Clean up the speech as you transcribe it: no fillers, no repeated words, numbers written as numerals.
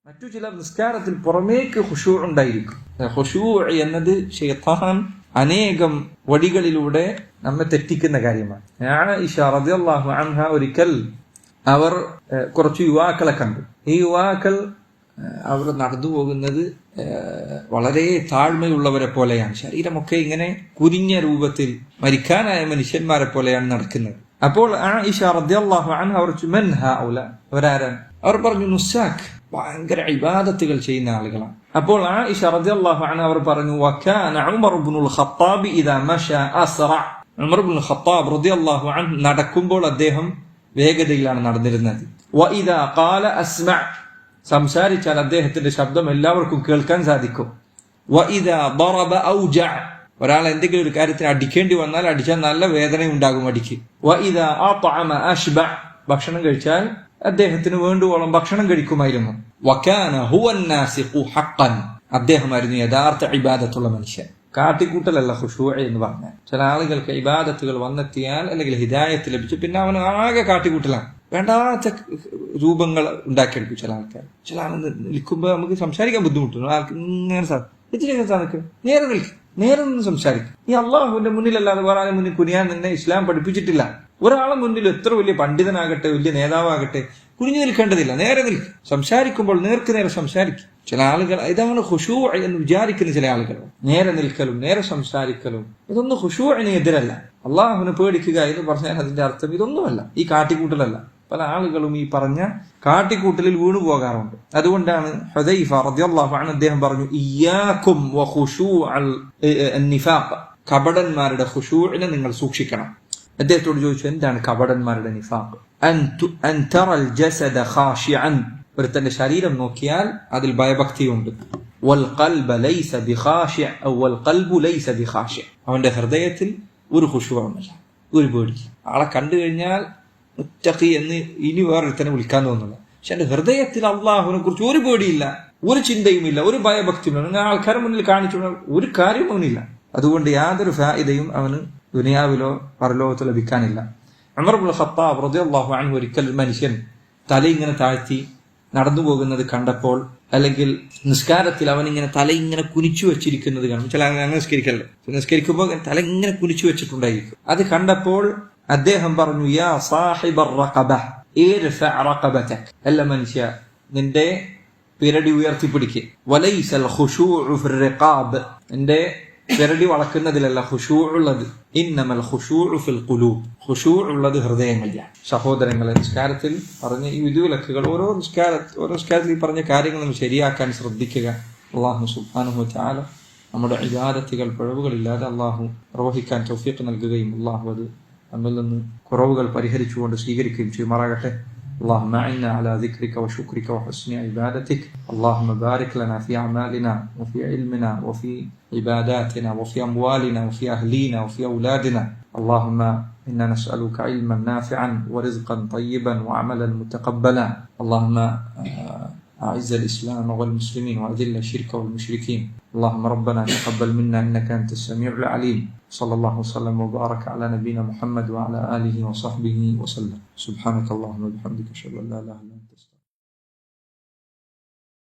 മറ്റു ചില നിസ്കാരത്തിൽ പുറമേക്ക് ഖുശൂ ഉണ്ടായിരിക്കും. ഖുശൂ എന്നത് ശൈത്താൻ അനേകം വഴികളിലൂടെ നമ്മെ തെറ്റിക്കുന്ന കാര്യമാണ്. ആയിഷ റളിയല്ലാഹു അൻഹ ഒരിക്കൽ അവർ കുറച്ച് യുവാക്കളെ കണ്ടു. ഈ യുവാക്കൾ അവർ നടന്നു പോകുന്നത് വളരെ താഴ്മയുള്ളവരെ പോലെയാണ്. ശരീരമൊക്കെ ഇങ്ങനെ കുരിഞ്ഞ രൂപത്തിൽ മരിക്കാനായ മനുഷ്യന്മാരെ പോലെയാണ് നടക്കുന്നത്. അപ്പോൾ ആയിഷ റളിയല്ലാഹു അൻഹ അവർ മൻ ഹൗല, അവരാരാണ്? അവർ പറഞ്ഞു നുസാക്ക്, ഭയങ്കര ഇബാദത്തുകൾ ചെയ്യുന്ന ആളുകളാണ്. അപ്പോൾ ആയിഷ റളിയല്ലാഹു അൻഹ അവർ പറഞ്ഞു വകാന ഉമർ ഇബ്നുൽ ഖത്താബ് ഇദാ മശാ അസ്റ. ഉമർ ഇബ്നുൽ ഖത്താബ് റളിയല്ലാഹു അൻഹു നടക്കുമ്പോൾ അദ്ദേഹം വേഗതയിലാണ് നടന്നിരുന്നത്. വഇദാ ഖാല അസ്മഅ, സംസാരിച്ചാൽ അദ്ദേഹത്തിന്റെ ശബ്ദം എല്ലാവർക്കും കേൾക്കാൻ സാധിക്കും. വഇദാ ضرب اوجع, ഒരാൾ എന്തെങ്കിലും ഒരു കാര്യത്തിന് അടിക്കേണ്ടി വന്നാൽ അടിച്ചാൽ നല്ല വേദന ഉണ്ടാകും അടിക്ക്. വഇദാ അത്അമ അശ്ബഅ, ഭക്ഷണം കഴിച്ചാൽ അദ്ദേഹത്തിന് വേണ്ടുവോളം ഭക്ഷണം കഴിക്കുമായിരുന്നു. വകാന ഹുവൻ നാസിഖു ഹഖൻ, അദ്ദേഹമായിരുന്നു യഥാർത്ഥ ഇബാദത്തുള്ള മനുഷ്യൻ. കാട്ടിക്കൂട്ടലല്ല ഖുശൂ എന്ന് പറഞ്ഞാൽ. ചില ആളുകൾക്ക് ഇബാദത്തുകൾ വന്നെത്തിയാൽ അല്ലെങ്കിൽ ഹിദായത്ത് ലഭിച്ചു പിന്നെ അവന് ആകെ കാട്ടിക്കൂട്ടലാണ്, വേണ്ടാത്ത രൂപങ്ങൾ ഉണ്ടാക്കിയെടുക്കും. ചില ആൾക്കാർ നിൽക്കുമ്പോൾ നമുക്ക് സംസാരിക്കാൻ ബുദ്ധിമുട്ടുണ്ട്. ആൾക്ക് ഇങ്ങനെ സാധിക്കും, നേരെ നിൽക്കും, നേരെ നിന്ന് സംസാരിക്കും. ഈ അള്ളാഹുവിന്റെ മുന്നിലല്ലാതെ വേറെ ആളെ മുന്നിൽ കുനിയാൻ നിന്നെ ഇസ്ലാം പഠിപ്പിച്ചിട്ടില്ല. ഒരാളെ മുന്നിൽ എത്ര വലിയ പണ്ഡിതനാകട്ടെ വലിയ നേതാവാകട്ടെ കുനിഞ്ഞു നിൽക്കേണ്ടതില്ല, നേരെ നിൽക്കും. സംസാരിക്കുമ്പോൾ നേർക്ക് നേരെ സംസാരിക്കും. ചില ആളുകൾ ഇതാണ് ഖുശൂ എന്ന് വിചാരിക്കുന്ന ചില ആളുകൾ. നേരെ നിൽക്കലും നേരെ സംസാരിക്കലും ഇതൊന്നും ഖുശൂഇന് എതിരല്ല. അള്ളാഹുവിനെ പേടിക്കുക എന്ന് പറഞ്ഞാൽ അതിന്റെ അർത്ഥം ഇതൊന്നുമല്ല, ഈ കാട്ടിക്കൂട്ടലല്ല. പല ആളുകളും ഈ പറഞ്ഞ കാട്ടിക്കൂട്ടലിൽ വീണു പോകാറുണ്ട്. അതുകൊണ്ടാണ് ഹുദൈഫ റളിയല്ലാഹു അൻഹു അദ്ദേഹം പറഞ്ഞു ഇയ്യാകും വഖുശൂഅൽ നിഫാഖ്, കപടന്മാരുടെ ഖുശൂഇനെ നിങ്ങൾ സൂക്ഷിക്കണം. അദ്ദേഹത്തോട് ചോദിച്ചു എന്താണ് കപടന്മാരുടെ നിഫാഖ്? അൻ തറൽ ജസദ ഖാശിഅൻ, ഒരുത്തന്റെ ശരീരം നോക്കിയാൽ അതിൽ ഭയഭക്തിയുണ്ട്. വൽ ഖൽബ ലൈസ ബിഖാശിഅ വൽ ഖൽബു ലൈസ ബിഖാശിഅ, അവന്റെ ഹൃദയത്തിൽ ഒരു ഖുശൂഉമില്ല, ഒരു പേടി. ആളെ കണ്ടു കഴിഞ്ഞാൽ മുത്തഖി എന്ന് ഇനി വേറൊരുത്തനെ വിളിക്കാൻ തോന്നുന്നില്ല. പക്ഷെ എന്റെ ഹൃദയത്തിൽ അള്ളാഹുവിനെ കുറിച്ച് ഒരു പേടിയില്ല, ഒരു ചിന്തയുമില്ല, ഒരു ഭയഭക്തിയുമില്ല. നിങ്ങൾ ആൾക്കാരെ മുന്നിൽ കാണിച്ചു ഒരു കാര്യവും അവനില്ല. അതുകൊണ്ട് യാതൊരു ഫായിദയും അവന് ദുനിയാവിലോ പരലോകത്തോ ലഭിക്കാനില്ല. ഉമർ ഇബ്നുൽ ഖത്താബ് റളിയല്ലാഹു അൻഹു ഒരിക്കൽ മനുഷ്യൻ തല ഇങ്ങനെ താഴ്ത്തി നടന്നു പോകുന്നത് കണ്ടപ്പോൾ, അല്ലെങ്കിൽ നിസ്കാരത്തിൽ അവൻ ഇങ്ങനെ തല ഇങ്ങനെ കുനിച്ചു വെച്ചിരിക്കുന്നത് കാണും. ചില അങ്ങനെ നിസ്കരിക്കല്ലേ, നിസ്കരിക്കുമ്പോൾ തല ഇങ്ങനെ കുനിച്ചു വെച്ചിട്ടുണ്ടായിരിക്കും. അത് കണ്ടപ്പോൾ അദ്ദേഹം പറഞ്ഞു യാ സാഹിബർ റഖബ ഇർഫഅ റഖബതക, അല്ല മനുഷ്യ നിന്റെ പിരടി ഉയർത്തിപ്പിടിക്ക്. വലൈസൽ ഖുശൂഉ ഫിർ റിഖാബ്, നിന്റെ പിരടി വളക്കുന്നതിലല്ല ഖുശൂ ഉള്ളത്. ഇന്നമൽ ഖുശൂഉ ഫിൽ ഖുലൂബ്, ഖുശൂ ഉള്ളത് ഹൃദയങ്ങളിലാണ്. സഹോദരങ്ങളെ, നിസ്കാരത്തിൽ പറഞ്ഞ ഈ വിധിവിലക്കുകൾ ഓരോ നിസ്കാരത്തിൽ ഈ പറഞ്ഞ കാര്യങ്ങൾ നമ്മൾ ശരിയാക്കാൻ ശ്രദ്ധിക്കുക. അല്ലാഹു സുബ്ഹാനഹു വ തആല നമ്മുടെ ഇബാദത്തുകൾ പിഴവുകളില്ലാതെ അള്ളാഹു നിർവഹിക്കാൻ തൗഫീഖ് നൽകുകയും അള്ളാഹു അത് നമ്മിൽ നിന്ന് കുറവുകൾ പരിഹരിച്ചുകൊണ്ട് സ്വീകരിക്കുകയും ചെയ്യുമാറാകട്ടെ. اللهم أعنا على ذكرك وشكرك وحسن عبادتك. اللهم بارك لنا في أعمالنا وفي علمنا وفي عباداتنا وفي أموالنا وفي أهلينا وفي أولادنا. اللهم إنا نسألك علما نافعا ورزقا طيبا وعملا متقبلا. اللهم أعز الإسلام والمسلمين وأذل الشرك والمشركين. اللهم ربنا تقبل منا إنك أنت السميع العليم. صلى الله وسلم وبارك على نبينا محمد وعلى آله وصحبه وسلم. سبحانك اللهم وبحمدك أشهد أن لا إله إلا أنت